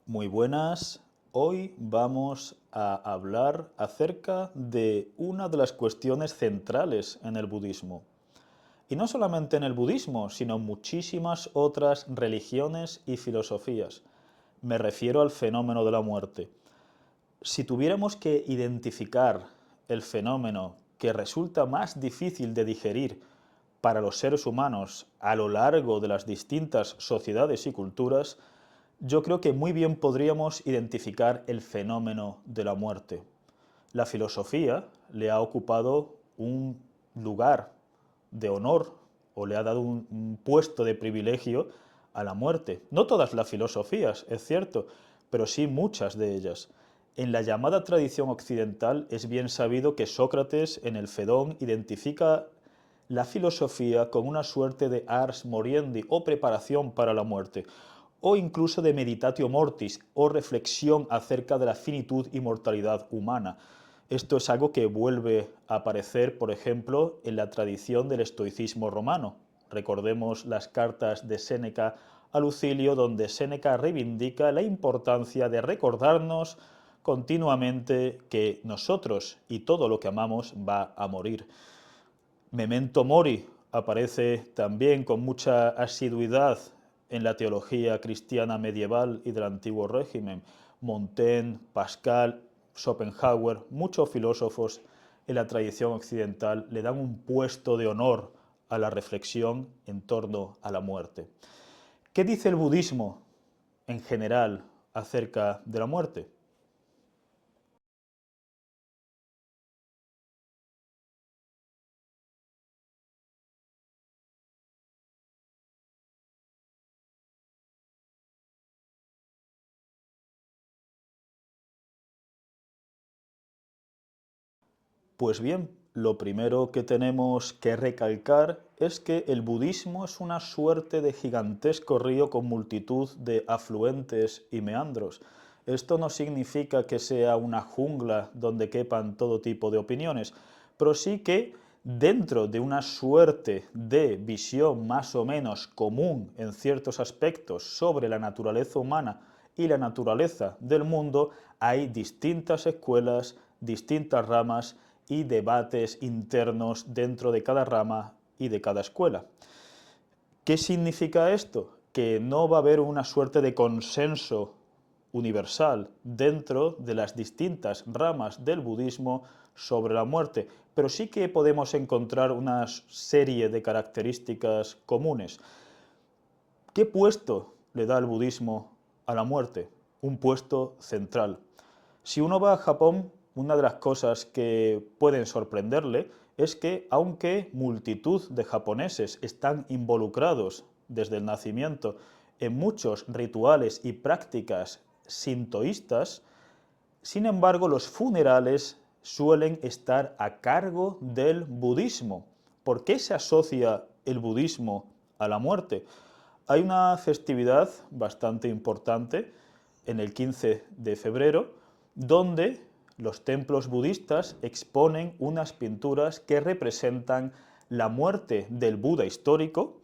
Muy buenas. Hoy vamos a hablar acerca de una de las cuestiones centrales en el budismo. Y no solamente en el budismo, sino en muchísimas otras religiones y filosofías. Me refiero al fenómeno de la muerte. Si tuviéramos que identificar el fenómeno que resulta más difícil de digerir para los seres humanos a lo largo de las distintas sociedades y culturas, yo creo que muy bien podríamos identificar el fenómeno de la muerte. La filosofía le ha ocupado un lugar de honor o le ha dado un puesto de privilegio a la muerte. No todas las filosofías, es cierto, pero sí muchas de ellas. En la llamada tradición occidental es bien sabido que Sócrates en el Fedón identifica la filosofía con una suerte de ars moriendi o preparación para la muerte, o incluso de meditatio mortis o reflexión acerca de la finitud y mortalidad humana. Esto es algo que vuelve a aparecer, por ejemplo, en la tradición del estoicismo romano. Recordemos las cartas de Séneca a Lucilio, donde Séneca reivindica la importancia de recordarnos continuamente que nosotros y todo lo que amamos va a morir. Memento mori aparece también con mucha asiduidad en la teología cristiana medieval y del antiguo régimen. Montaigne, Pascal, Schopenhauer, muchos filósofos en la tradición occidental le dan un puesto de honor a la reflexión en torno a la muerte. ¿Qué dice el budismo en general acerca de la muerte? Pues bien, lo primero que tenemos que recalcar es que el budismo es una suerte de gigantesco río con multitud de afluentes y meandros. Esto no significa que sea una jungla donde quepan todo tipo de opiniones, pero sí que dentro de una suerte de visión más o menos común en ciertos aspectos sobre la naturaleza humana y la naturaleza del mundo, hay distintas escuelas, distintas ramas y debates internos dentro de cada rama y de cada escuela. ¿Qué significa esto? Que no va a haber una suerte de consenso universal dentro de las distintas ramas del budismo sobre la muerte, pero sí que podemos encontrar una serie de características comunes. ¿Qué puesto le da el budismo a la muerte? Un puesto central. Si uno va a Japón, una de las cosas que pueden sorprenderle es que, aunque multitud de japoneses están involucrados desde el nacimiento en muchos rituales y prácticas sintoístas, sin embargo los funerales suelen estar a cargo del budismo. ¿Por qué se asocia el budismo a la muerte? Hay una festividad bastante importante en el 15 de febrero, donde los templos budistas exponen unas pinturas que representan la muerte del Buda histórico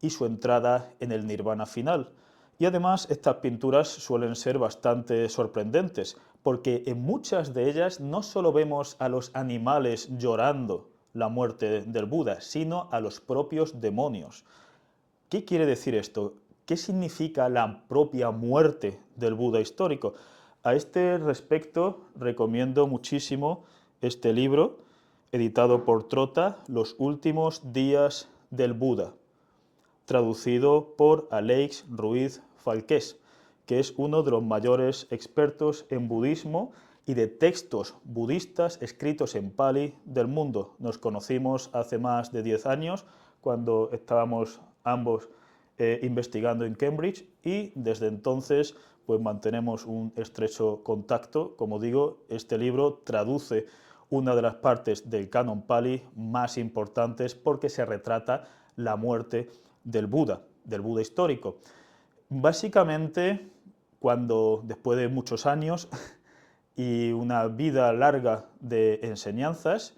y su entrada en el nirvana final. Y además estas pinturas suelen ser bastante sorprendentes, porque en muchas de ellas no solo vemos a los animales llorando la muerte del Buda, sino a los propios demonios. ¿Qué quiere decir esto? ¿Qué significa la propia muerte del Buda histórico? A este respecto recomiendo muchísimo este libro, editado por Trota, Los últimos días del Buda, traducido por Aleix Ruiz Falqués, que es uno de los mayores expertos en budismo y de textos budistas escritos en Pali del mundo. Nos conocimos hace más de 10 años, cuando estábamos ambos investigando en Cambridge, y desde entonces pues mantenemos un estrecho contacto. Como digo, este libro traduce una de las partes del canon Pali más importantes porque se retrata la muerte del Buda histórico. Básicamente, cuando después de muchos años y una vida larga de enseñanzas,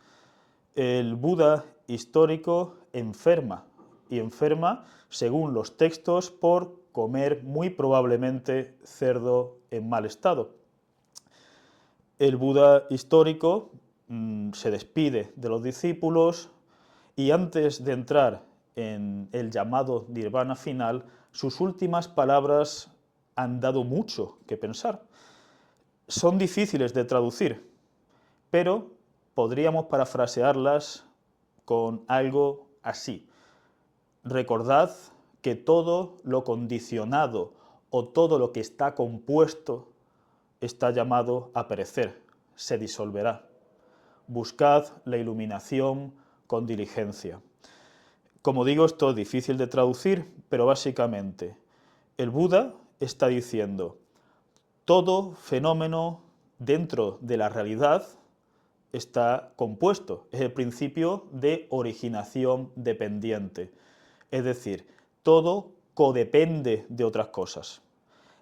el Buda histórico enferma, y enferma, según los textos, por comer muy probablemente cerdo en mal estado. El Buda histórico se despide de los discípulos y antes de entrar en el llamado nirvana final, sus últimas palabras han dado mucho que pensar. Son difíciles de traducir, pero podríamos parafrasearlas con algo así. Recordad que todo lo condicionado o todo lo que está compuesto está llamado a perecer, se disolverá. Buscad la iluminación con diligencia. Como digo, esto es difícil de traducir, pero básicamente el Buda está diciendo: todo fenómeno dentro de la realidad está compuesto, es el principio de originación dependiente, es decir, todo codepende de otras cosas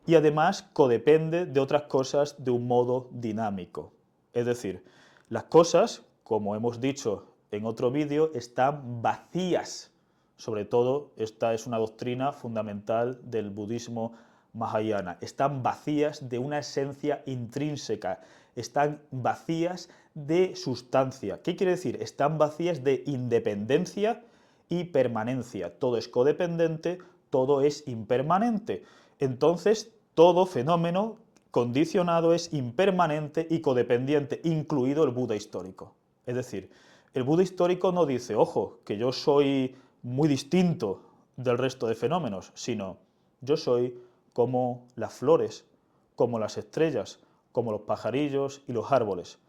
y además codepende de otras cosas de un modo dinámico, es decir, las cosas, como hemos dicho en otro vídeo, están vacías. Sobre todo, esta es una doctrina fundamental del budismo mahayana. Están vacías de una esencia intrínseca, están vacías de sustancia. ¿Qué quiere decir? Están vacías de independencia y permanencia. Todo es codependiente, todo es impermanente. Entonces, todo fenómeno condicionado es impermanente y codependiente, incluido el Buda histórico. Es decir, el Buda histórico no dice, ojo, que yo soy muy distinto del resto de fenómenos, sino yo soy como las flores, como las estrellas, como los pajarillos y los árboles.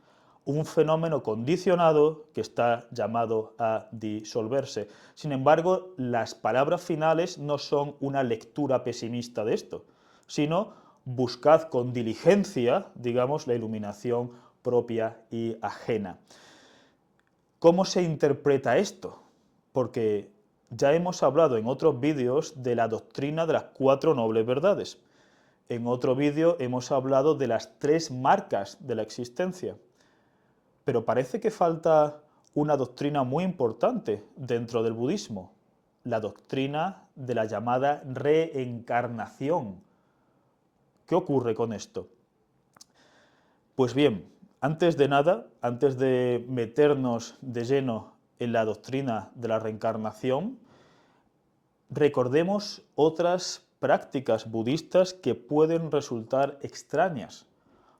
Un fenómeno condicionado que está llamado a disolverse. Sin embargo, las palabras finales no son una lectura pesimista de esto, sino buscad con diligencia, digamos, la iluminación propia y ajena. ¿Cómo se interpreta esto? Porque ya hemos hablado en otros vídeos de la doctrina de las 4 nobles verdades. En otro vídeo hemos hablado de las 3 marcas de la existencia. Pero parece que falta una doctrina muy importante dentro del budismo, la doctrina de la llamada reencarnación. ¿Qué ocurre con esto? Pues bien, antes de nada, antes de meternos de lleno en la doctrina de la reencarnación, recordemos otras prácticas budistas que pueden resultar extrañas.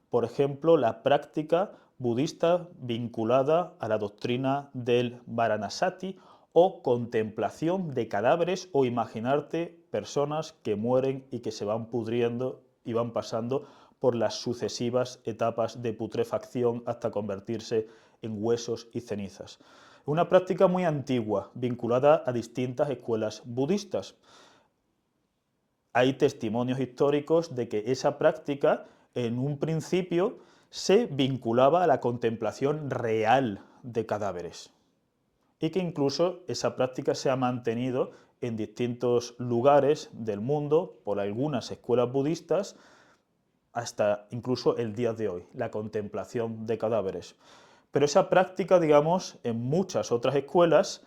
Por ejemplo, la práctica budista vinculada a la doctrina del Varanasati o contemplación de cadáveres o imaginarte personas que mueren y que se van pudriendo y van pasando por las sucesivas etapas de putrefacción hasta convertirse en huesos y cenizas. Una práctica muy antigua, vinculada a distintas escuelas budistas. Hay testimonios históricos de que esa práctica en un principio se vinculaba a la contemplación real de cadáveres y que incluso esa práctica se ha mantenido en distintos lugares del mundo por algunas escuelas budistas hasta incluso el día de hoy, la contemplación de cadáveres. Pero esa práctica, digamos, en muchas otras escuelas,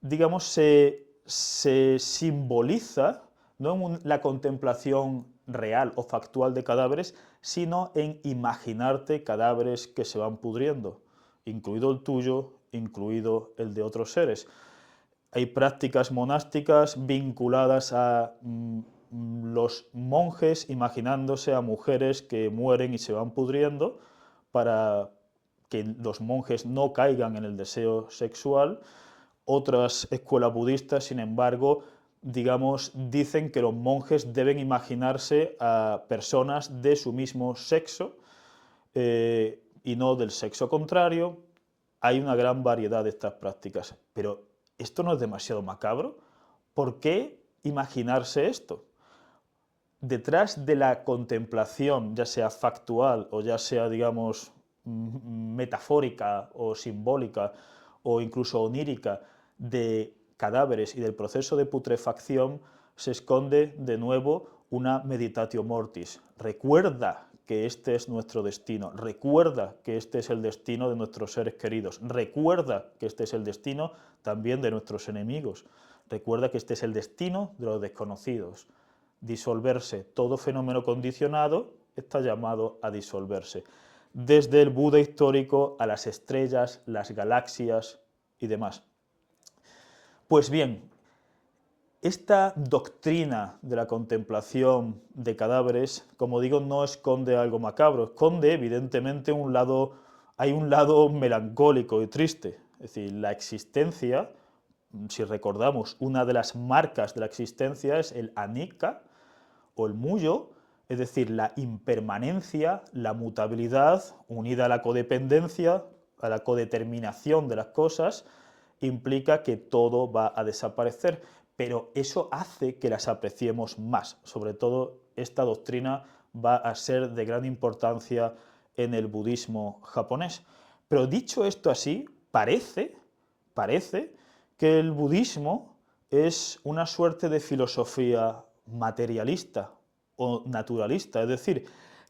digamos, se simboliza no en la contemplación real o factual de cadáveres, sino en imaginarte cadáveres que se van pudriendo, incluido el tuyo, incluido el de otros seres. Hay prácticas monásticas vinculadas a los monjes imaginándose a mujeres que mueren y se van pudriendo para que los monjes no caigan en el deseo sexual. Otras escuelas budistas, sin embargo, digamos, dicen que los monjes deben imaginarse a personas de su mismo sexo y no del sexo contrario. Hay una gran variedad de estas prácticas, pero ¿esto no es demasiado macabro? ¿Por qué imaginarse esto? Detrás de la contemplación, ya sea factual o ya sea, digamos, metafórica o simbólica o incluso onírica de cadáveres y del proceso de putrefacción, se esconde de nuevo una meditatio mortis. Recuerda que este es nuestro destino, recuerda que este es el destino de nuestros seres queridos, recuerda que este es el destino también de nuestros enemigos, recuerda que este es el destino de los desconocidos, disolverse. Todo fenómeno condicionado está llamado a disolverse. Desde el Buda histórico a las estrellas, las galaxias y demás. Pues bien, esta doctrina de la contemplación de cadáveres, como digo, no esconde algo macabro, esconde evidentemente hay un lado melancólico y triste. Es decir, la existencia, si recordamos, una de las marcas de la existencia es el anicca o el mullo, es decir, la impermanencia, la mutabilidad, unida a la codependencia, a la codeterminación de las cosas, implica que todo va a desaparecer, pero eso hace que las apreciemos más. Sobre todo, esta doctrina va a ser de gran importancia en el budismo japonés. Pero dicho esto así, parece que el budismo es una suerte de filosofía materialista o naturalista, es decir,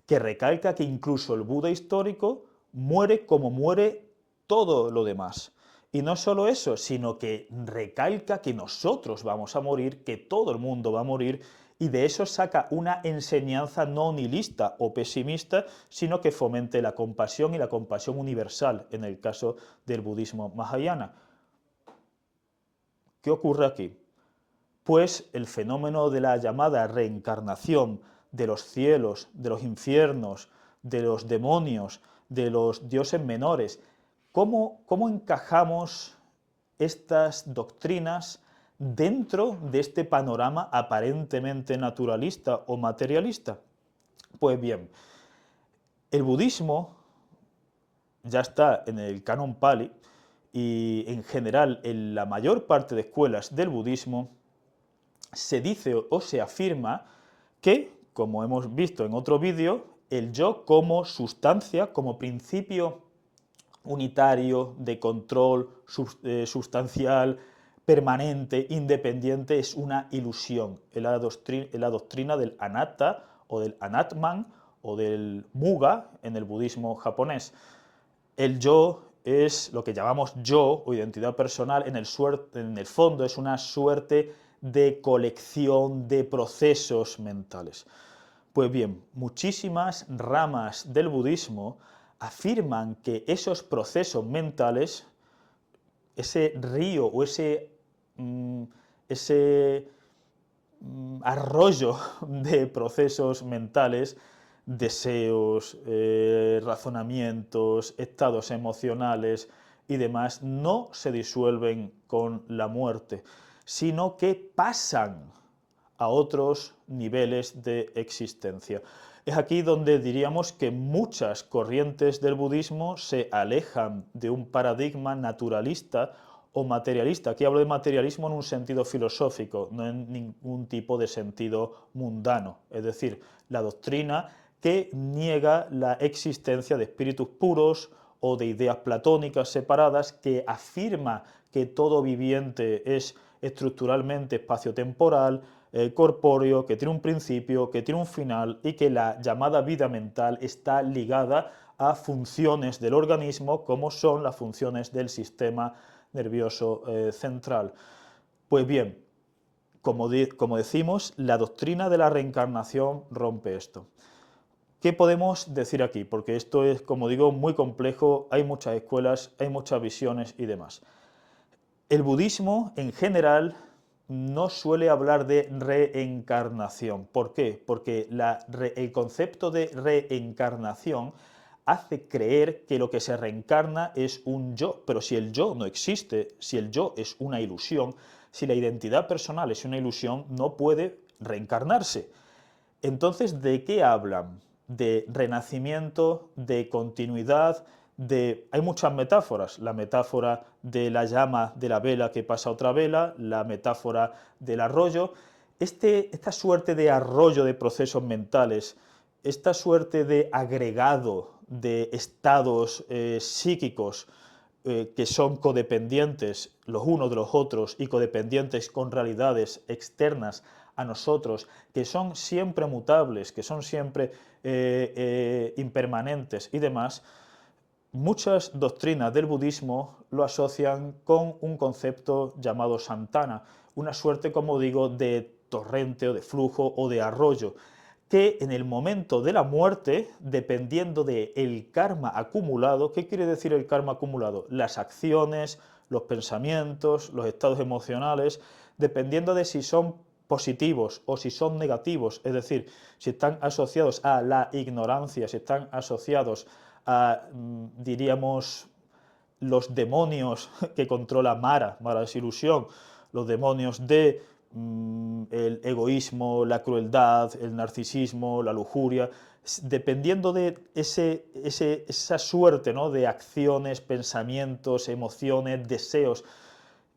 que recalca que incluso el Buda histórico muere como muere todo lo demás. Y no solo eso, sino que recalca que nosotros vamos a morir, que todo el mundo va a morir, y de eso saca una enseñanza no nihilista o pesimista, sino que fomente la compasión y la compasión universal, en el caso del budismo mahayana. ¿Qué ocurre aquí? Pues el fenómeno de la llamada reencarnación de los cielos, de los infiernos, de los demonios, de los dioses menores, ¿cómo encajamos estas doctrinas dentro de este panorama aparentemente naturalista o materialista? Pues bien, el budismo ya está en el canon Pali y en general en la mayor parte de escuelas del budismo se dice o se afirma que, como hemos visto en otro vídeo, el yo como sustancia, como principio unitario de control sustancial, permanente, independiente, es una ilusión. Es la doctrina del anatta o del anatman o del muga en el budismo japonés. El yo es lo que llamamos yo o identidad personal, en el fondo es una suerte de colección de procesos mentales. Pues bien, muchísimas ramas del budismo afirman que esos procesos mentales, ese río o ese arroyo de procesos mentales, deseos, razonamientos, estados emocionales y demás, no se disuelven con la muerte, sino que pasan a otros niveles de existencia. Es aquí donde diríamos que muchas corrientes del budismo se alejan de un paradigma naturalista o materialista. Aquí hablo de materialismo en un sentido filosófico, no en ningún tipo de sentido mundano. Es decir, la doctrina que niega la existencia de espíritus puros o de ideas platónicas separadas, que afirma que todo viviente es estructuralmente espaciotemporal, corpóreo, que tiene un principio, que tiene un final y que la llamada vida mental está ligada a funciones del organismo como son las funciones del sistema nervioso central. Pues bien, como decimos, la doctrina de la reencarnación rompe esto. ¿Qué podemos decir aquí? Porque esto es, como digo, muy complejo, hay muchas escuelas, hay muchas visiones y demás. El budismo, en general, no suele hablar de reencarnación. ¿Por qué? Porque el concepto de reencarnación hace creer que lo que se reencarna es un yo, pero si el yo no existe, si el yo es una ilusión, si la identidad personal es una ilusión, no puede reencarnarse. Entonces, ¿de qué hablan? De renacimiento, de continuidad, hay muchas metáforas, la metáfora de la llama de la vela que pasa a otra vela, la metáfora del arroyo. Esta suerte de arroyo de procesos mentales, esta suerte de agregado de estados psíquicos que son codependientes los unos de los otros y codependientes con realidades externas a nosotros, que son siempre mutables, que son siempre impermanentes y demás, muchas doctrinas del budismo lo asocian con un concepto llamado santana, una suerte, como digo, de torrente o de flujo o de arroyo, que en el momento de la muerte, dependiendo del karma acumulado, ¿qué quiere decir el karma acumulado? Las acciones, los pensamientos, los estados emocionales, dependiendo de si son positivos o si son negativos, es decir, si están asociados a la ignorancia, si están asociados a, diríamos, los demonios que controla Mara es ilusión, los demonios de el egoísmo, la crueldad, el narcisismo, la lujuria, dependiendo de esa suerte, ¿no?, de acciones, pensamientos, emociones, deseos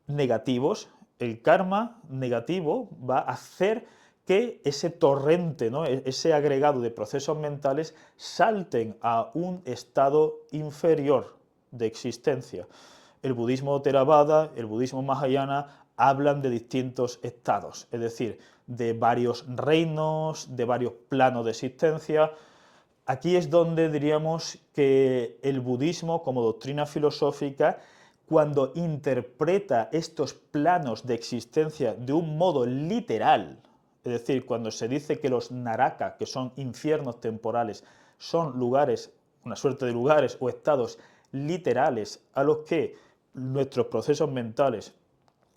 negativos, el karma negativo va a hacer que ese torrente, ¿no?, ese agregado de procesos mentales salten a un estado inferior de existencia. El budismo Theravada, el budismo Mahayana hablan de distintos estados, es decir, de varios reinos, de varios planos de existencia. Aquí es donde diríamos que el budismo, como doctrina filosófica, cuando interpreta estos planos de existencia de un modo literal, es decir, cuando se dice que los naraka, que son infiernos temporales, son lugares, una suerte de lugares o estados literales a los que nuestros procesos mentales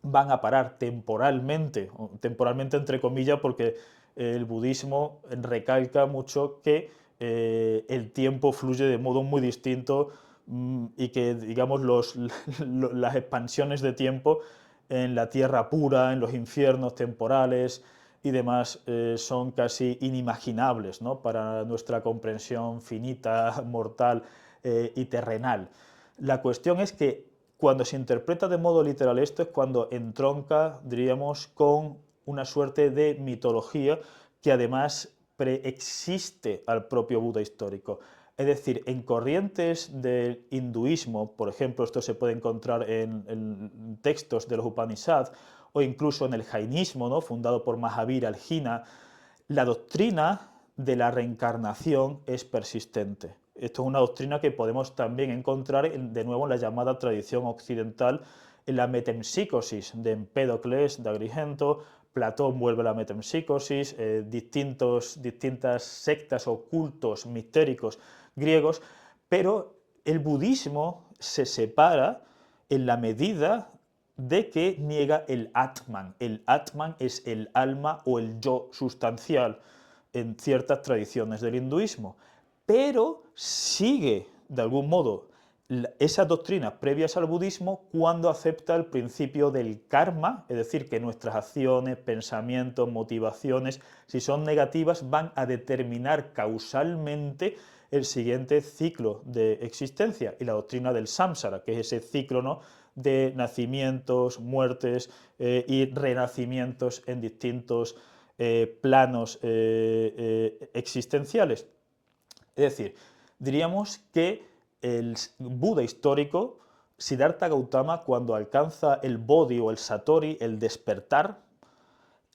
van a parar temporalmente, temporalmente entre comillas, porque el budismo recalca mucho que el tiempo fluye de modo muy distinto y que, digamos, las expansiones de tiempo en la tierra pura, en los infiernos temporales y demás, son casi inimaginables, ¿no?, para nuestra comprensión finita, mortal y terrenal. La cuestión es que cuando se interpreta de modo literal esto es cuando entronca, diríamos, con una suerte de mitología que además preexiste al propio Buda histórico. Es decir, en corrientes del hinduismo, por ejemplo, esto se puede encontrar en textos de los Upanishads o incluso en el jainismo, ¿no?, fundado por Mahavira el Jina, la doctrina de la reencarnación es persistente. Esto es una doctrina que podemos también encontrar de nuevo en la llamada tradición occidental, en la metempsicosis de Empédocles, de Agrigento. Platón vuelve a la metempsicosis, distintas sectas o cultos mistéricos griegos, pero el budismo se separa en la medida de que niega el Atman. El Atman es el alma o el yo sustancial en ciertas tradiciones del hinduismo, pero sigue, de algún modo, esas doctrinas previas al budismo cuando acepta el principio del karma, es decir, que nuestras acciones, pensamientos, motivaciones, si son negativas, van a determinar causalmente el siguiente ciclo de existencia, y la doctrina del samsara, que es ese ciclo, ¿no?, de nacimientos, muertes y renacimientos en distintos planos existenciales. Es decir, diríamos que el Buda histórico, Siddhartha Gautama, cuando alcanza el bodhi o el satori, el despertar,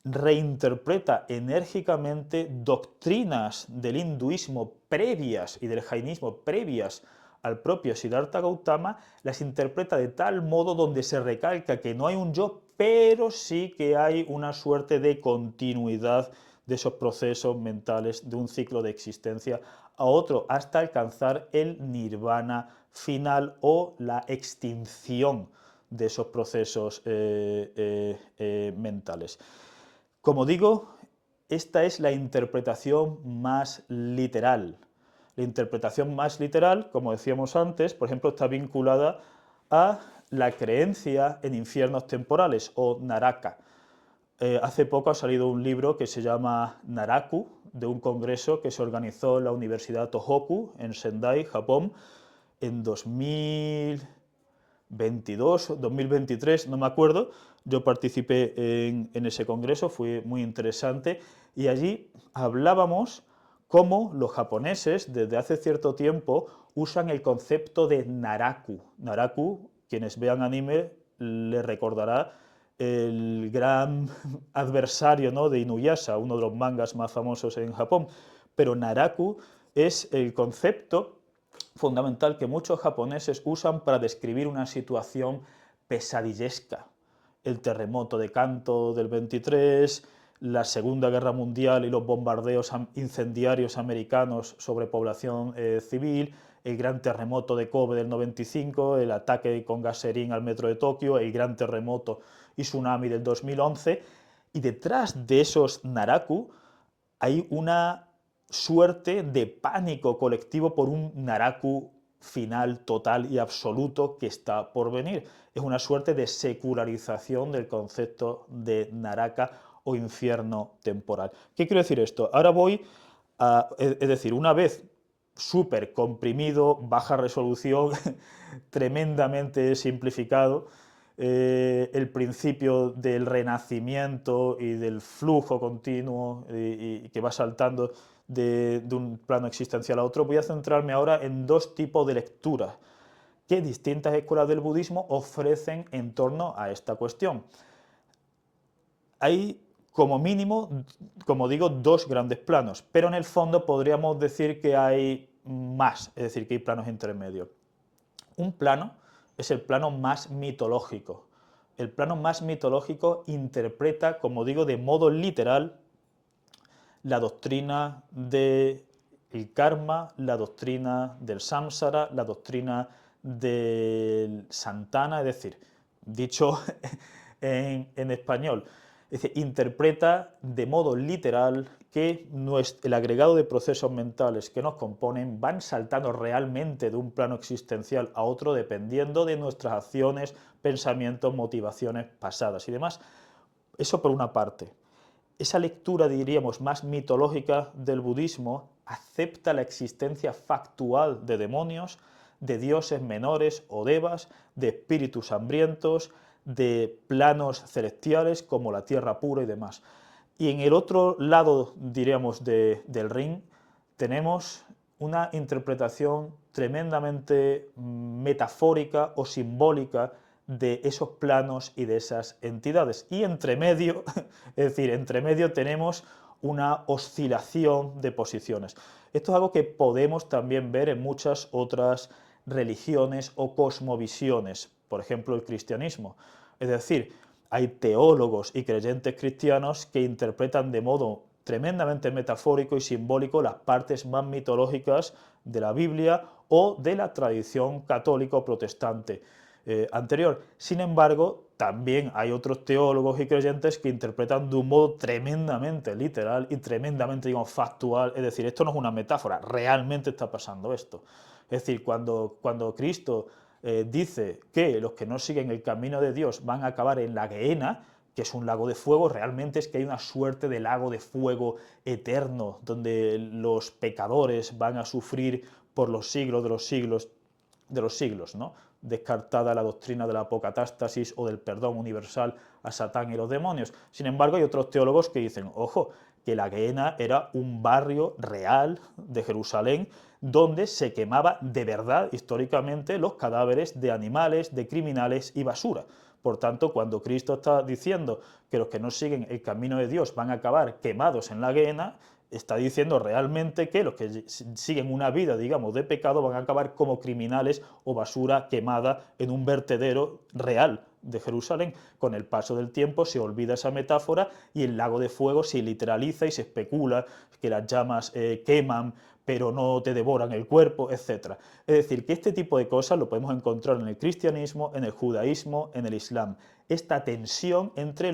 reinterpreta enérgicamente doctrinas del hinduismo previas y del jainismo previas al propio Siddhartha Gautama, las interpreta de tal modo donde se recalca que no hay un yo, pero sí que hay una suerte de continuidad de esos procesos mentales de un ciclo de existencia a otro, hasta alcanzar el nirvana final o la extinción de esos procesos mentales. Como digo, esta es la interpretación más literal. La interpretación más literal, como decíamos antes, por ejemplo, está vinculada a la creencia en infiernos temporales o naraka. Hace poco ha salido un libro que se llama Naraku, de un congreso que se organizó en la Universidad Tohoku, en Sendai, Japón, en 2022, 2023, no me acuerdo. Yo participé en ese congreso, fue muy interesante, y allí hablábamos cómo los japoneses desde hace cierto tiempo usan el concepto de Naraku. Naraku, quienes vean anime les recordará el gran adversario, ¿no?, de Inuyasha, uno de los mangas más famosos en Japón. Pero Naraku es el concepto fundamental que muchos japoneses usan para describir una situación pesadillesca. El terremoto de Kanto del 23, la Segunda Guerra Mundial y los bombardeos incendiarios americanos sobre población civil, el gran terremoto de Kobe del 95, el ataque con gaserín al metro de Tokio, el gran terremoto y tsunami del 2011, y detrás de esos naraku hay una suerte de pánico colectivo por un naraku final, total y absoluto que está por venir. Es una suerte de secularización del concepto de Naraka o infierno temporal. ¿Qué quiero decir esto? Ahora voy a, es decir, una vez súper comprimido, baja resolución, tremendamente simplificado, el principio del renacimiento y del flujo continuo y que va saltando de un plano existencial a otro, voy a centrarme ahora en dos tipos de lecturas que distintas escuelas del budismo ofrecen en torno a esta cuestión. Hay como mínimo, como digo, dos grandes planos, pero en el fondo podríamos decir que hay más, es decir, que hay planos intermedios. Un plano es el plano más mitológico. El plano más mitológico interpreta, como digo, de modo literal la doctrina del karma, la doctrina del samsara, la doctrina del santana, es decir, dicho en español, es decir, interpreta de modo literal que el agregado de procesos mentales que nos componen van saltando realmente de un plano existencial a otro dependiendo de nuestras acciones, pensamientos, motivaciones pasadas y demás. Eso por una parte. Esa lectura, diríamos, más mitológica del budismo acepta la existencia factual de demonios, de dioses menores o devas, de espíritus hambrientos, de planos celestiales como la tierra pura y demás. Y en el otro lado, diríamos, del ring, tenemos una interpretación tremendamente metafórica o simbólica de esos planos y de esas entidades. Y entre medio, es decir, entre medio tenemos una oscilación de posiciones. Esto es algo que podemos también ver en muchas otras religiones o cosmovisiones, por ejemplo el cristianismo. Es decir, hay teólogos y creyentes cristianos que interpretan de modo tremendamente metafórico y simbólico las partes más mitológicas de la Biblia o de la tradición católico protestante anterior. Sin embargo, también hay otros teólogos y creyentes que interpretan de un modo tremendamente literal y tremendamente, digamos, factual. Es decir, esto no es una metáfora, realmente está pasando esto. Es decir, cuando Cristo dice que los que no siguen el camino de Dios van a acabar en la Gehenna, que es un lago de fuego, realmente es que hay una suerte de lago de fuego eterno, donde los pecadores van a sufrir por los siglos de los siglos de los siglos, ¿no? Descartada la doctrina de la apocatástasis o del perdón universal a Satán y los demonios. Sin embargo, hay otros teólogos que dicen, ojo, que la Gehenna era un barrio real de Jerusalén donde se quemaba de verdad históricamente los cadáveres de animales, de criminales y basura. Por tanto, cuando Cristo está diciendo que los que no siguen el camino de Dios van a acabar quemados en la Gehenna, está diciendo realmente que los que siguen una vida, digamos, de pecado van a acabar como criminales o basura quemada en un vertedero real de Jerusalén. Con el paso del tiempo se olvida esa metáfora y el lago de fuego se literaliza y se especula que las llamas queman pero no te devoran el cuerpo, etc. Es decir, que este tipo de cosas lo podemos encontrar en el cristianismo, en el judaísmo, en el islam. Esta tensión entre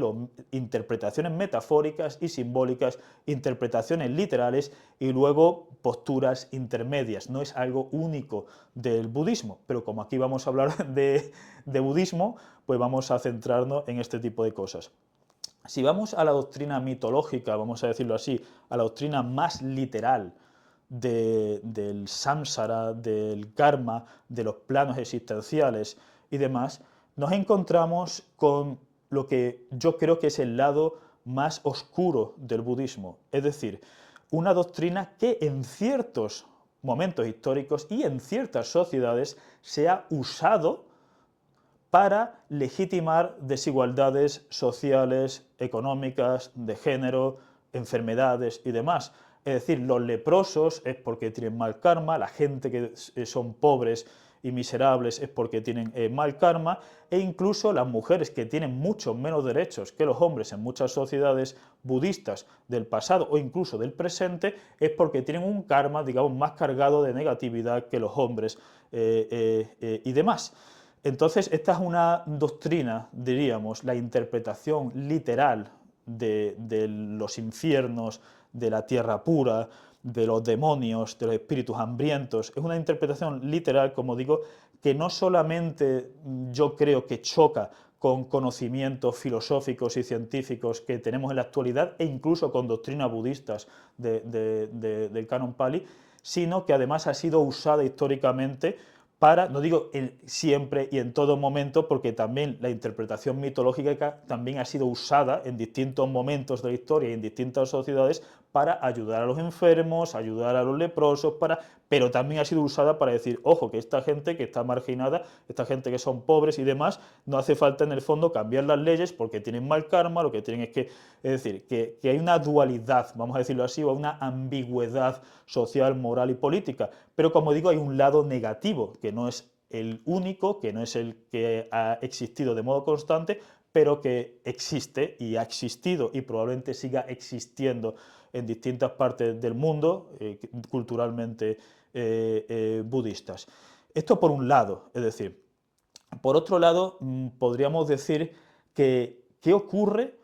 interpretaciones metafóricas y simbólicas, interpretaciones literales y luego posturas intermedias. No es algo único del budismo, pero como aquí vamos a hablar de budismo, pues vamos a centrarnos en este tipo de cosas. Si vamos a la doctrina mitológica, vamos a decirlo así, a la doctrina más literal, del samsara, del karma, de los planos existenciales y demás, nos encontramos con lo que yo creo que es el lado más oscuro del budismo, es decir, una doctrina que en ciertos momentos históricos y en ciertas sociedades se ha usado para legitimar desigualdades sociales, económicas, de género, enfermedades y demás. Es decir, los leprosos es porque tienen mal karma, la gente que son pobres y miserables es porque tienen mal karma, e incluso las mujeres que tienen muchos menos derechos que los hombres en muchas sociedades budistas del pasado o incluso del presente es porque tienen un karma, digamos, más cargado de negatividad que los hombres y demás. Entonces, esta es una doctrina, diríamos, la interpretación literal de los infiernos, de la tierra pura, de los demonios, de los espíritus hambrientos. Es una interpretación literal, como digo, que no solamente yo creo que choca con conocimientos filosóficos y científicos que tenemos en la actualidad e incluso con doctrinas budistas del Canon Pali, sino que además ha sido usada históricamente para, no digo siempre y en todo momento, porque también la interpretación mitológica también ha sido usada en distintos momentos de la historia y en distintas sociedades para ayudar a los enfermos, ayudar a los leprosos, pero también ha sido usada para decir, ojo, que esta gente que está marginada, esta gente que son pobres y demás, no hace falta en el fondo cambiar las leyes porque tienen mal karma, lo que tienen es decir, que hay una dualidad, vamos a decirlo así, o una ambigüedad social, moral y política, pero como digo, hay un lado negativo, que no es el único, que no es el que ha existido de modo constante, pero que existe y ha existido y probablemente siga existiendo en distintas partes del mundo culturalmente budistas. Esto por un lado, es decir, por otro lado, podríamos decir que ¿qué ocurre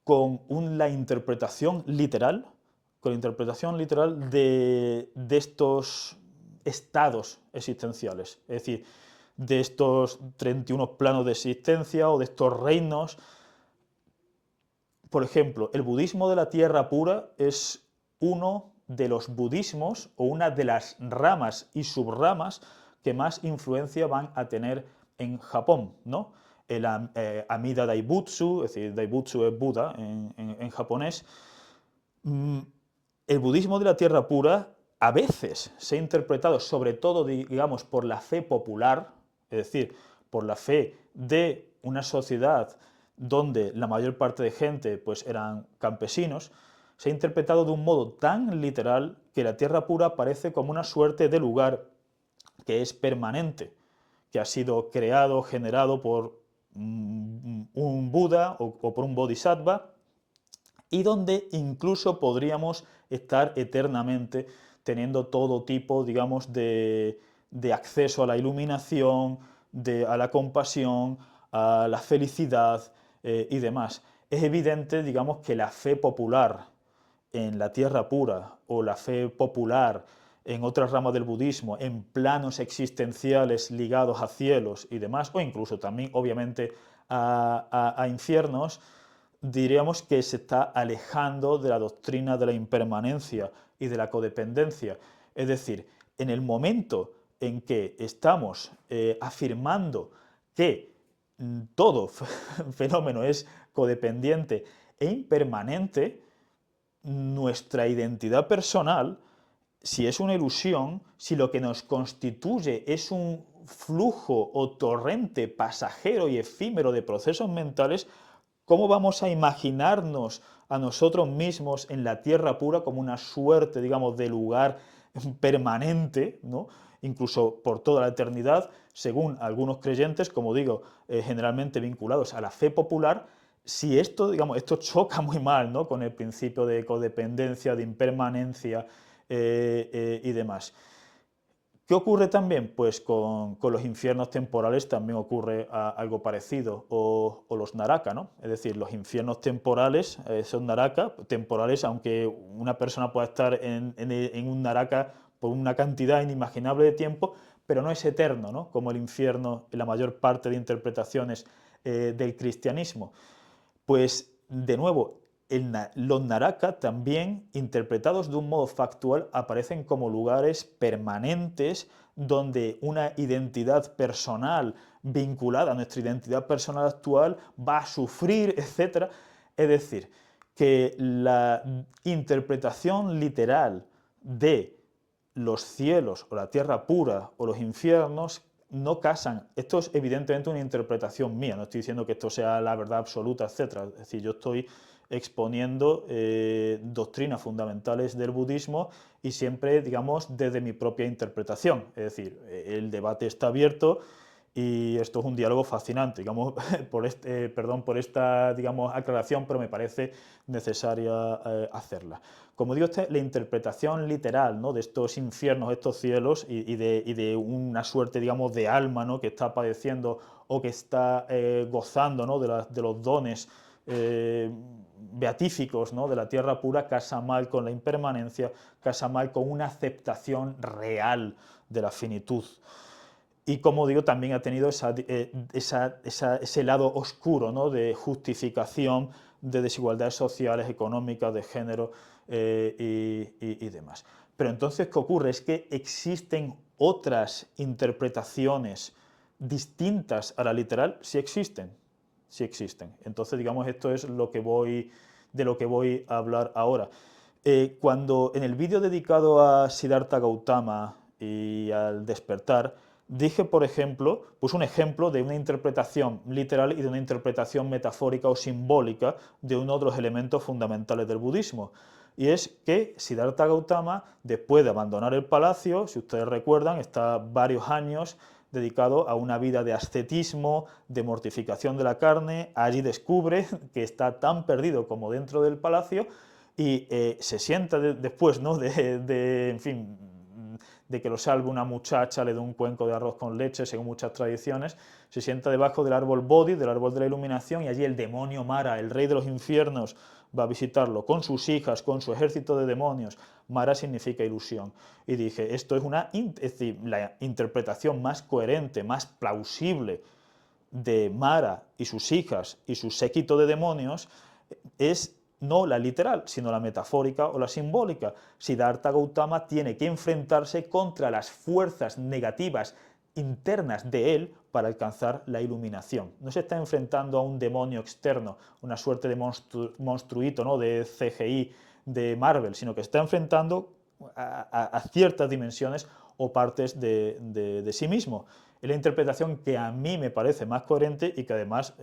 con la interpretación literal, de estos estados existenciales? Es decir, de estos 31 planos de existencia o de estos reinos. Por ejemplo, el budismo de la tierra pura es uno de los budismos o una de las ramas y subramas que más influencia van a tener en Japón, ¿no? El Amida Daibutsu, es decir, Daibutsu es Buda en japonés. El budismo de la tierra pura a veces se ha interpretado, sobre todo, digamos, por la fe popular, es decir, por la fe de una sociedad donde la mayor parte de gente pues, eran campesinos, se ha interpretado de un modo tan literal que la tierra pura parece como una suerte de lugar que es permanente, que ha sido creado, generado por un Buda o por un Bodhisattva, y donde incluso podríamos estar eternamente teniendo todo tipo, digamos, de acceso a la iluminación, a la compasión, a la felicidad y demás. Es evidente, digamos, que la fe popular en la tierra pura o la fe popular en otras ramas del budismo, en planos existenciales ligados a cielos y demás, o incluso también, obviamente, a infiernos, diríamos que se está alejando de la doctrina de la impermanencia y de la codependencia. Es decir, en el momento en que estamos afirmando que todo fenómeno es codependiente e impermanente, nuestra identidad personal, si es una ilusión, si lo que nos constituye es un flujo o torrente pasajero y efímero de procesos mentales, ¿cómo vamos a imaginarnos a nosotros mismos en la tierra pura como una suerte, digamos, de lugar permanente, ¿no? Incluso por toda la eternidad, según algunos creyentes, como digo, generalmente vinculados a la fe popular? Si esto, digamos, esto choca muy mal, ¿no?, con el principio de codependencia, de impermanencia y demás. ¿Qué ocurre también? Pues con los infiernos temporales también ocurre algo parecido, o los naraka, ¿no? Es decir, los infiernos temporales son naraka, temporales, aunque una persona pueda estar en un naraka por una cantidad inimaginable de tiempo, pero no es eterno, ¿no?, como el infierno en la mayor parte de interpretaciones del cristianismo. Pues, de nuevo, los naraka también, interpretados de un modo factual, aparecen como lugares permanentes donde una identidad personal vinculada a nuestra identidad personal actual va a sufrir, etc. Es decir, que la interpretación literal de los cielos o la tierra pura o los infiernos no casan. Esto es evidentemente una interpretación mía, no estoy diciendo que esto sea la verdad absoluta, etc. Es decir, yo estoy exponiendo doctrinas fundamentales del budismo y siempre, digamos, desde mi propia interpretación. Es decir, el debate está abierto y esto es un diálogo fascinante, digamos, perdón por esta, digamos, aclaración, pero me parece necesaria hacerla. Como digo, la interpretación literal, ¿no?, de estos infiernos, estos cielos y de una suerte, digamos, de alma, ¿no?, que está padeciendo o que está gozando, ¿no?, de los dones beatíficos, ¿no?, de la tierra pura, casa mal con la impermanencia, casa mal con una aceptación real de la finitud. Y como digo, también ha tenido ese lado oscuro, ¿no?, de justificación de desigualdades sociales, económicas, de género y demás. Pero entonces, ¿qué ocurre? Es que existen otras interpretaciones distintas a la literal. Sí existen, sí existen. Entonces, digamos, esto es de lo que voy a hablar ahora. Cuando en el vídeo dedicado a Siddhartha Gautama y al despertar, dije, por ejemplo, pues un ejemplo de una interpretación literal y de una interpretación metafórica o simbólica de uno de los elementos fundamentales del budismo. Y es que Siddhartha Gautama, después de abandonar el palacio, si ustedes recuerdan, está varios años dedicado a una vida de ascetismo, de mortificación de la carne. Allí descubre que está tan perdido como dentro del palacio y se sienta después, ¿no?, en fin, de que lo salve una muchacha, le da un cuenco de arroz con leche, según muchas tradiciones, se sienta debajo del árbol Bodhi, del árbol de la iluminación, y allí el demonio Mara, el rey de los infiernos, va a visitarlo con sus hijas, con su ejército de demonios. Mara significa ilusión. Y dije, esto es decir, la interpretación más coherente, más plausible de Mara y sus hijas y su séquito de demonios es no la literal, sino la metafórica o la simbólica. Siddhartha Gautama tiene que enfrentarse contra las fuerzas negativas internas de él para alcanzar la iluminación. No se está enfrentando a un demonio externo, una suerte de monstruito, ¿no?, de CGI de Marvel, sino que se está enfrentando a ciertas dimensiones o partes de sí mismo. Es la interpretación que a mí me parece más coherente y que además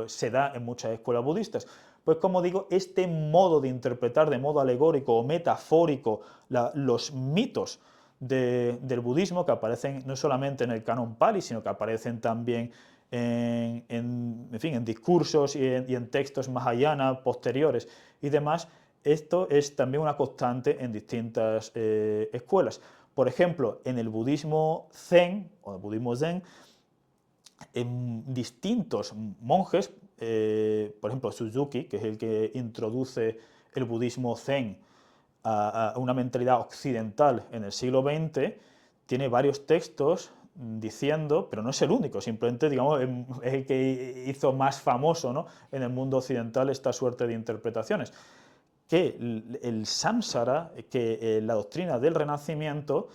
se da en muchas escuelas budistas. Pues como digo, este modo de interpretar de modo alegórico o metafórico los mitos del budismo, que aparecen no solamente en el canon Pali, sino que aparecen también en discursos y en textos mahayana posteriores y demás, esto es también una constante en distintas escuelas. Por ejemplo, en el budismo zen, o el budismo zen, en distintos monjes, por ejemplo Suzuki, que es el que introduce el budismo zen a una mentalidad occidental en el siglo XX, tiene varios textos diciendo, pero no es el único, simplemente, digamos, es el que hizo más famoso, ¿no?, en el mundo occidental esta suerte de interpretaciones, que el samsara, que la doctrina del renacimiento,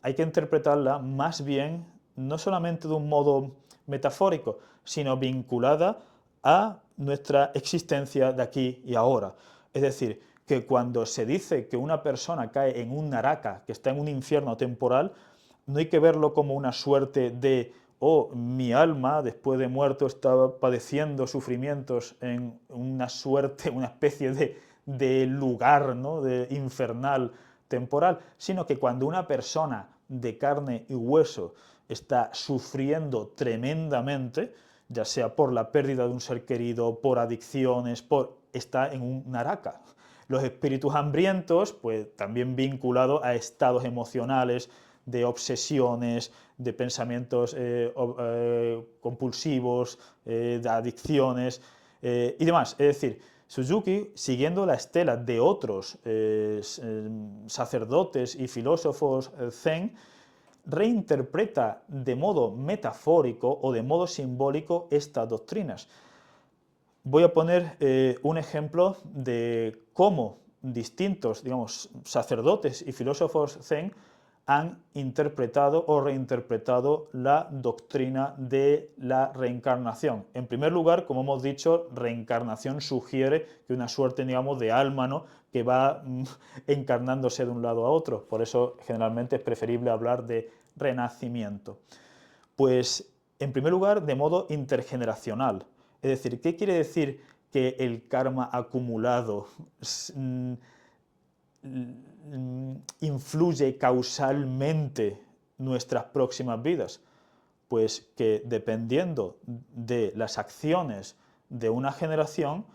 hay que interpretarla más bien no solamente de un modo metafórico, sino vinculada a nuestra existencia de aquí y ahora. Es decir, que cuando se dice que una persona cae en un naraka, que está en un infierno temporal, no hay que verlo como una suerte de oh, mi alma después de muerto estaba padeciendo sufrimientos en una suerte, una especie de lugar, ¿no?, de infernal temporal, sino que cuando una persona de carne y hueso está sufriendo tremendamente, ya sea por la pérdida de un ser querido, por adicciones, está en un naraka. Los espíritus hambrientos, pues también vinculados a estados emocionales, de obsesiones, de pensamientos compulsivos, de adicciones y demás. Es decir, Suzuki, siguiendo la estela de otros sacerdotes y filósofos zen, reinterpreta de modo metafórico o de modo simbólico estas doctrinas. Voy a poner un ejemplo de cómo distintos, digamos, sacerdotes y filósofos zen han interpretado o reinterpretado la doctrina de la reencarnación. En primer lugar, como hemos dicho, reencarnación sugiere que una suerte, digamos, de alma, ¿no?, que va encarnándose de un lado a otro. Por eso, generalmente, es preferible hablar de renacimiento. Pues, en primer lugar, de modo intergeneracional. Es decir, ¿qué quiere decir que el karma acumulado influye causalmente nuestras próximas vidas? Pues que dependiendo de las acciones de una generación,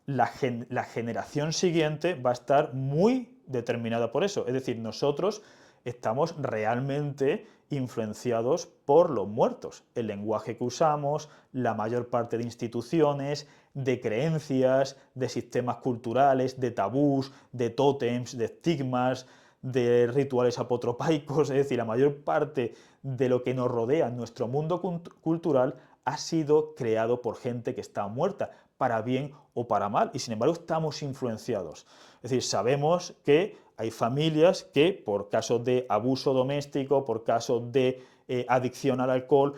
la generación siguiente va a estar muy determinada por eso. Es decir, nosotros estamos realmente influenciados por los muertos. El lenguaje que usamos, la mayor parte de instituciones, de creencias, de sistemas culturales, de tabús, de tótems, de estigmas, de rituales apotropaicos, es decir, la mayor parte de lo que nos rodea en nuestro mundo cultural ha sido creado por gente que está muerta, para bien o para mal, y sin embargo estamos influenciados. Es decir, sabemos que hay familias que por casos de abuso doméstico, por casos de adicción al alcohol,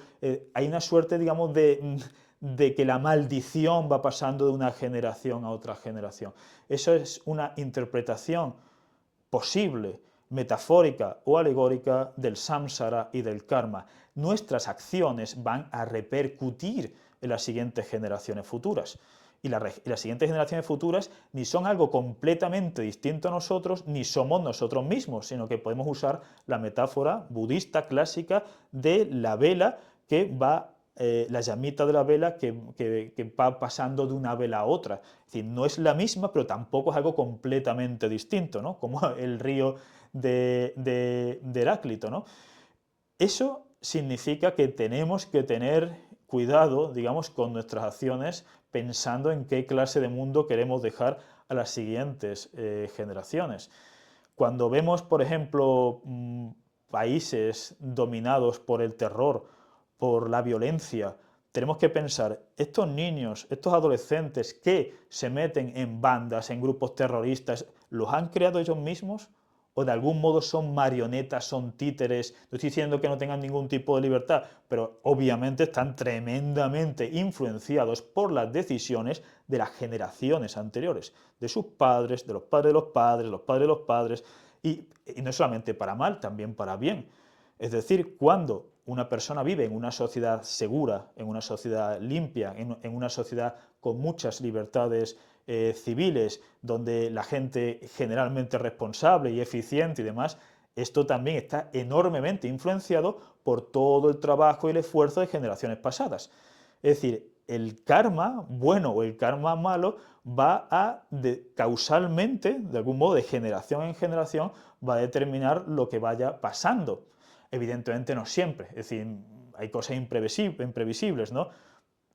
hay una suerte, digamos, de que la maldición va pasando de una generación a otra generación. Eso es una interpretación posible, metafórica o alegórica del samsara y del karma. Nuestras acciones van a repercutir en las siguientes generaciones futuras. Y las siguientes generaciones futuras ni son algo completamente distinto a nosotros, ni somos nosotros mismos, sino que podemos usar la metáfora budista clásica de la vela que va la llamita de la vela que va pasando de una vela a otra. Es decir, no es la misma, pero tampoco es algo completamente distinto, ¿no? Como el río de Heráclito, ¿no? Eso significa que tenemos que tener cuidado, digamos, con nuestras acciones, pensando en qué clase de mundo queremos dejar a las siguientes generaciones. Cuando vemos, por ejemplo, países dominados por el terror, por la violencia, tenemos que pensar, estos niños, estos adolescentes que se meten en bandas, en grupos terroristas, ¿los han creado ellos mismos? ¿O de algún modo son marionetas, son títeres? No estoy diciendo que no tengan ningún tipo de libertad, pero obviamente están tremendamente influenciados por las decisiones de las generaciones anteriores, de sus padres, de los padres de los padres, los padres de los padres, y no solamente para mal, también para bien. Es decir, cuando una persona vive en una sociedad segura, en una sociedad limpia, en una sociedad con muchas libertades civiles, donde la gente generalmente responsable y eficiente y demás, esto también está enormemente influenciado por todo el trabajo y el esfuerzo de generaciones pasadas. Es decir, el karma bueno o el karma malo va a, causalmente, de algún modo, de generación en generación, va a determinar lo que vaya pasando. Evidentemente no siempre, es decir, hay cosas imprevisibles, ¿no?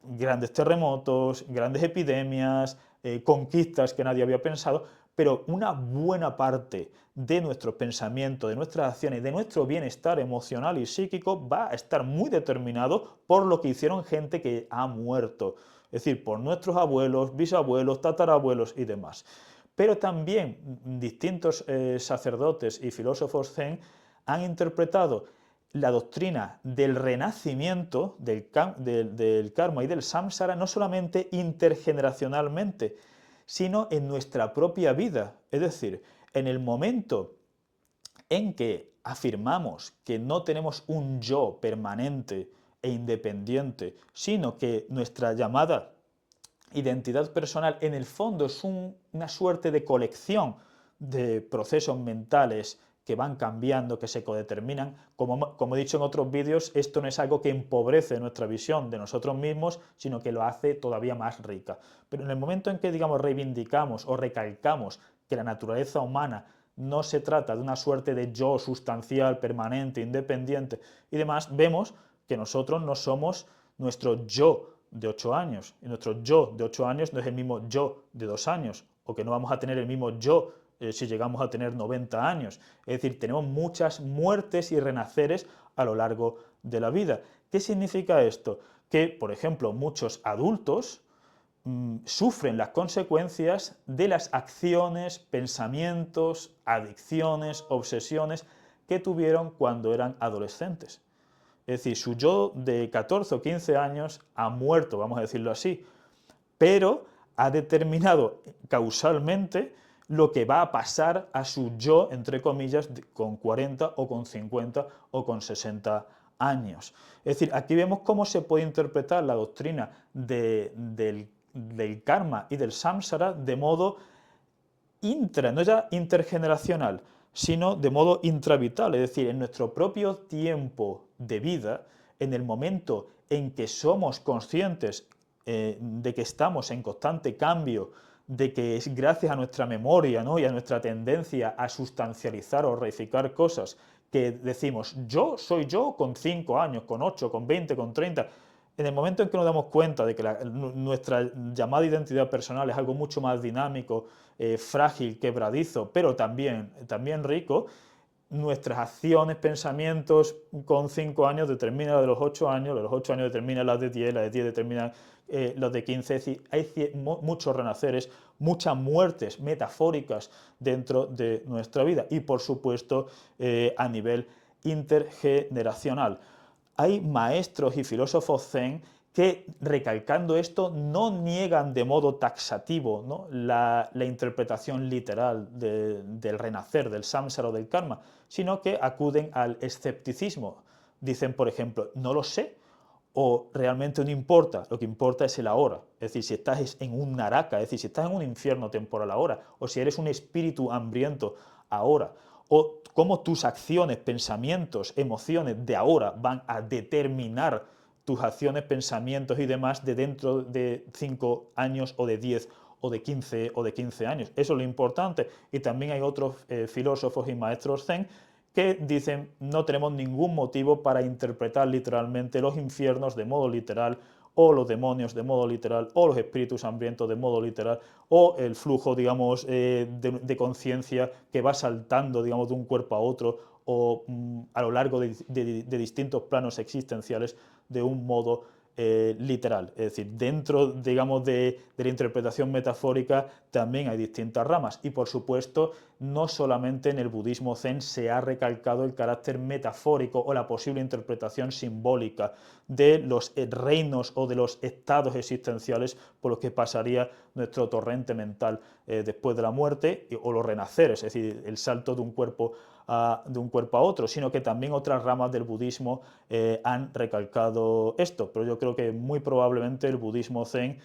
Grandes terremotos, grandes epidemias, conquistas que nadie había pensado, pero una buena parte de nuestro pensamiento, de nuestras acciones, de nuestro bienestar emocional y psíquico va a estar muy determinado por lo que hicieron gente que ha muerto, es decir, por nuestros abuelos, bisabuelos, tatarabuelos y demás. Pero también distintos sacerdotes y filósofos zen han interpretado la doctrina del renacimiento, del karma y del samsara, no solamente intergeneracionalmente, sino en nuestra propia vida. Es decir, en el momento en que afirmamos que no tenemos un yo permanente e independiente, sino que nuestra llamada identidad personal en el fondo es una suerte de colección de procesos mentales que van cambiando, que se codeterminan. Como he dicho en otros vídeos, esto no es algo que empobrece nuestra visión de nosotros mismos, sino que lo hace todavía más rica. Pero en el momento en que, digamos, reivindicamos o recalcamos que la naturaleza humana no se trata de una suerte de yo sustancial, permanente, independiente y demás, vemos que nosotros no somos nuestro yo de 8 años. Y nuestro yo de 8 años no es el mismo yo de 2 años, o que no vamos a tener el mismo yo si llegamos a tener 90 años. Es decir, tenemos muchas muertes y renaceres a lo largo de la vida. ¿Qué significa esto? Que, por ejemplo, muchos adultos sufren las consecuencias de las acciones, pensamientos, adicciones, obsesiones que tuvieron cuando eran adolescentes. Es decir, su yo de 14 o 15 años ha muerto, vamos a decirlo así, pero ha determinado causalmente lo que va a pasar a su yo, entre comillas, con 40 o con 50 o con 60 años. Es decir, aquí vemos cómo se puede interpretar la doctrina del del karma y del samsara de modo no ya intergeneracional, sino de modo intravital, es decir, en nuestro propio tiempo de vida, en el momento en que somos conscientes de que estamos en constante cambio, de que es gracias a nuestra memoria, ¿no?, y a nuestra tendencia a sustancializar o reificar cosas, que decimos, yo soy yo con 5 años, con 8, con 20, con 30. En el momento en que nos damos cuenta de que nuestra llamada identidad personal es algo mucho más dinámico, frágil, quebradizo, pero también rico, nuestras acciones, pensamientos con 5 años determinan la de los 8 años, de los 8 años determinan las de 10, las de 10 determinan las de 15, es decir, hay muchos renaceres, muchas muertes metafóricas dentro de nuestra vida y por supuesto a nivel intergeneracional. Hay maestros y filósofos zen que, recalcando esto, no niegan de modo taxativo, ¿no?, la interpretación literal del renacer, del samsara o del karma, sino que acuden al escepticismo. Dicen, por ejemplo, no lo sé, o realmente no importa, lo que importa es el ahora. Es decir, si estás en un naraka, es decir, si estás en un infierno temporal ahora, o si eres un espíritu hambriento ahora, o cómo tus acciones, pensamientos, emociones de ahora van a determinar tus acciones, pensamientos y demás de dentro de 5 años o de 10 o de 15 años. Eso es lo importante. Y también hay otros filósofos y maestros zen que dicen no tenemos ningún motivo para interpretar literalmente los infiernos de modo literal, o los demonios de modo literal, o los espíritus hambrientos de modo literal, o el flujo, digamos, de conciencia que va saltando, digamos, de un cuerpo a otro, o a lo largo de distintos planos existenciales de un modo literal. Es decir, dentro, digamos, de la interpretación metafórica también hay distintas ramas y, por supuesto, no solamente en el budismo zen se ha recalcado el carácter metafórico o la posible interpretación simbólica de los reinos o de los estados existenciales por los que pasaría nuestro torrente mental después de la muerte o los renaceres, es decir, el salto de un cuerpo a otro, sino que también otras ramas del budismo han recalcado esto. Pero yo creo que muy probablemente el budismo zen,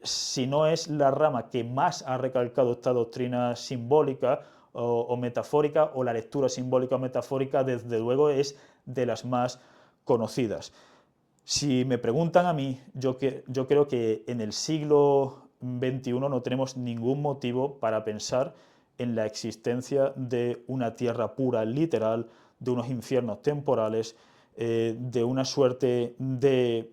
si no es la rama que más ha recalcado esta doctrina simbólica o metafórica, o la lectura simbólica o metafórica, desde luego es de las más conocidas. Si me preguntan a mí, yo creo que en el siglo XXI no tenemos ningún motivo para pensar en la existencia de una tierra pura literal, de unos infiernos temporales, de una suerte de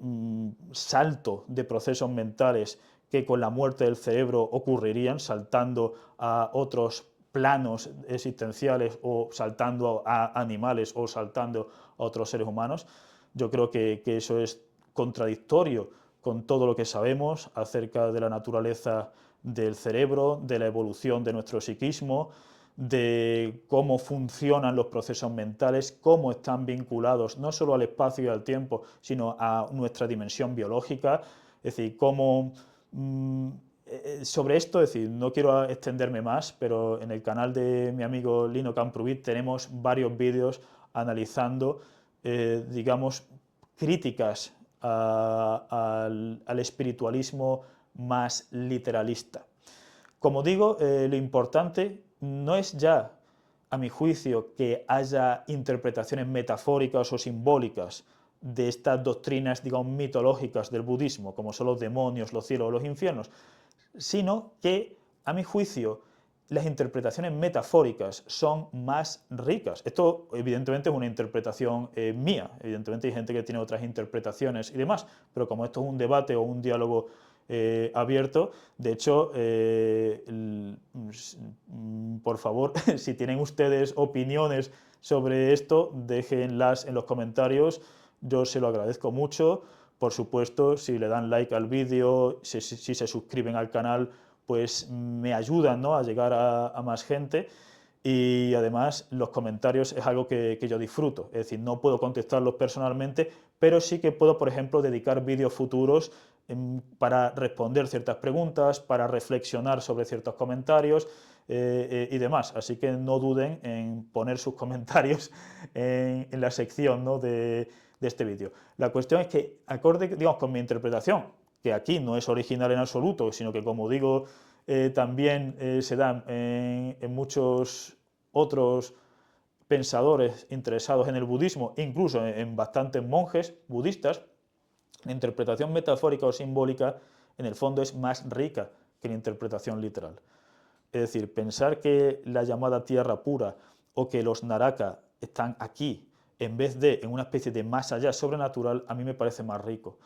salto de procesos mentales que con la muerte del cerebro ocurrirían, saltando a otros planos existenciales o saltando a animales o saltando a otros seres humanos. Yo creo que eso es contradictorio con todo lo que sabemos acerca de la naturaleza del cerebro, de la evolución de nuestro psiquismo, de cómo funcionan los procesos mentales, cómo están vinculados no solo al espacio y al tiempo, sino a nuestra dimensión biológica. Es decir, cómo sobre esto, es decir, no quiero extenderme más, pero en el canal de mi amigo Lino Camprubit tenemos varios vídeos analizando, digamos, críticas al espiritualismo más literalista. Como digo, lo importante no es ya, a mi juicio, que haya interpretaciones metafóricas o simbólicas de estas doctrinas, digamos, mitológicas del budismo, como son los demonios, los cielos o los infiernos, sino que, a mi juicio, las interpretaciones metafóricas son más ricas. Esto, evidentemente, es una interpretación mía. Evidentemente hay gente que tiene otras interpretaciones y demás, pero como esto es un debate o un diálogo abierto, de hecho, por favor, si tienen ustedes opiniones sobre esto, déjenlas en los comentarios, yo se lo agradezco mucho. Por supuesto, si le dan like al vídeo, si se suscriben al canal, pues me ayudan, ¿no?, a llegar a más gente. Y además los comentarios es algo que yo disfruto, es decir, no puedo contestarlos personalmente, pero sí que puedo, por ejemplo, dedicar vídeos futuros para responder ciertas preguntas, para reflexionar sobre ciertos comentarios y demás. Así que no duden en poner sus comentarios en la sección, ¿no?, de este vídeo. La cuestión es que, acorde, digamos, con mi interpretación, que aquí no es original en absoluto, sino que, como digo, también se dan en muchos otros pensadores interesados en el budismo, incluso en bastantes monjes budistas, la interpretación metafórica o simbólica en el fondo es más rica que la interpretación literal. Es decir, pensar que la llamada tierra pura o que los naraka están aquí en vez de en una especie de más allá sobrenatural, a mí me parece más rico.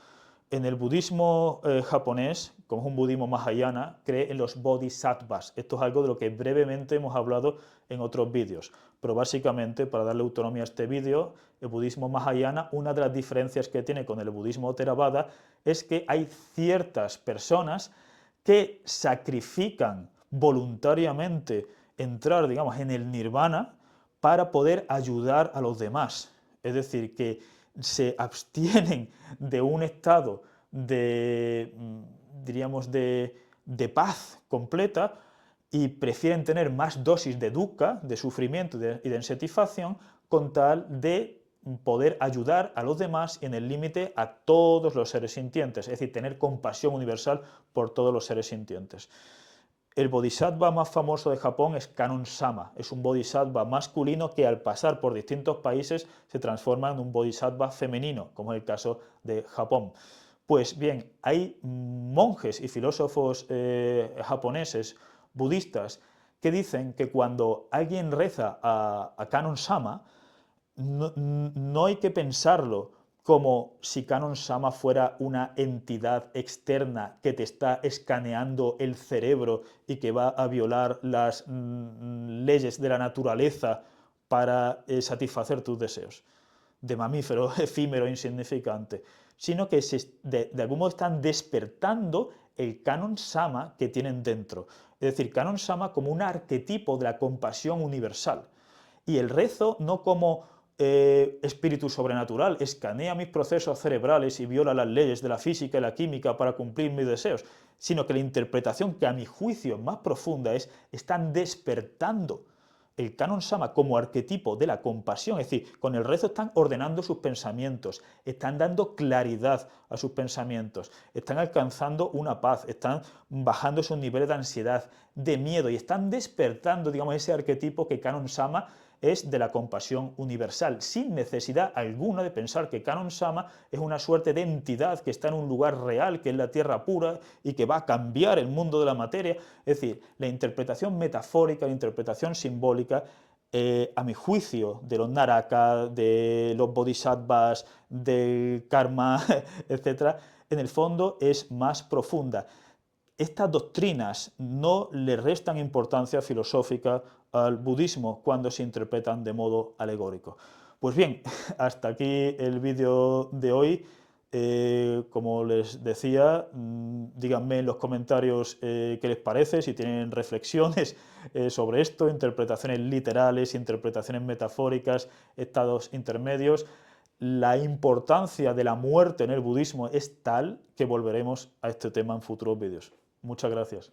En el budismo japonés, como es un budismo mahayana, cree en los bodhisattvas. Esto es algo de lo que brevemente hemos hablado en otros vídeos. Pero básicamente, para darle autonomía a este vídeo, el budismo mahayana, una de las diferencias que tiene con el budismo Theravada es que hay ciertas personas que sacrifican voluntariamente entrar, digamos, en el nirvana para poder ayudar a los demás. Es decir, que se abstienen de un estado de, diríamos, de paz completa y prefieren tener más dosis de dukkha, de sufrimiento y de insatisfacción, con tal de poder ayudar a los demás y en el límite a todos los seres sintientes, es decir, tener compasión universal por todos los seres sintientes. El bodhisattva más famoso de Japón es Kannon Sama. Es un bodhisattva masculino que al pasar por distintos países se transforma en un bodhisattva femenino, como es el caso de Japón. Pues bien, hay monjes y filósofos japoneses, budistas, que dicen que cuando alguien reza a Kannon Sama, no hay que pensarlo como si Kannon Sama fuera una entidad externa que te está escaneando el cerebro y que va a violar las leyes de la naturaleza para satisfacer tus deseos de mamífero efímero, insignificante, sino que de algún modo están despertando el Kannon Sama que tienen dentro. Es decir, Kannon Sama como un arquetipo de la compasión universal. Y el rezo no como espíritu sobrenatural, escanea mis procesos cerebrales y viola las leyes de la física y la química para cumplir mis deseos, sino que la interpretación que a mi juicio más profunda es, están despertando el Kannon Sama como arquetipo de la compasión, es decir, con el rezo están ordenando sus pensamientos, están dando claridad a sus pensamientos, están alcanzando una paz, están bajando sus niveles de ansiedad, de miedo y están despertando, digamos, ese arquetipo que Kannon Sama es de la compasión universal, sin necesidad alguna de pensar que Kannon Sama es una suerte de entidad que está en un lugar real, que es la tierra pura y que va a cambiar el mundo de la materia. Es decir, la interpretación metafórica, la interpretación simbólica, a mi juicio, de los naraka, de los bodhisattvas, del karma, etc., en el fondo es más profunda. Estas doctrinas no le restan importancia filosófica al budismo cuando se interpretan de modo alegórico. Pues bien, hasta aquí el vídeo de hoy. Como les decía, díganme en los comentarios qué les parece, si tienen reflexiones sobre esto, interpretaciones literales, interpretaciones metafóricas, estados intermedios. La importancia de la muerte en el budismo es tal que volveremos a este tema en futuros vídeos. Muchas gracias.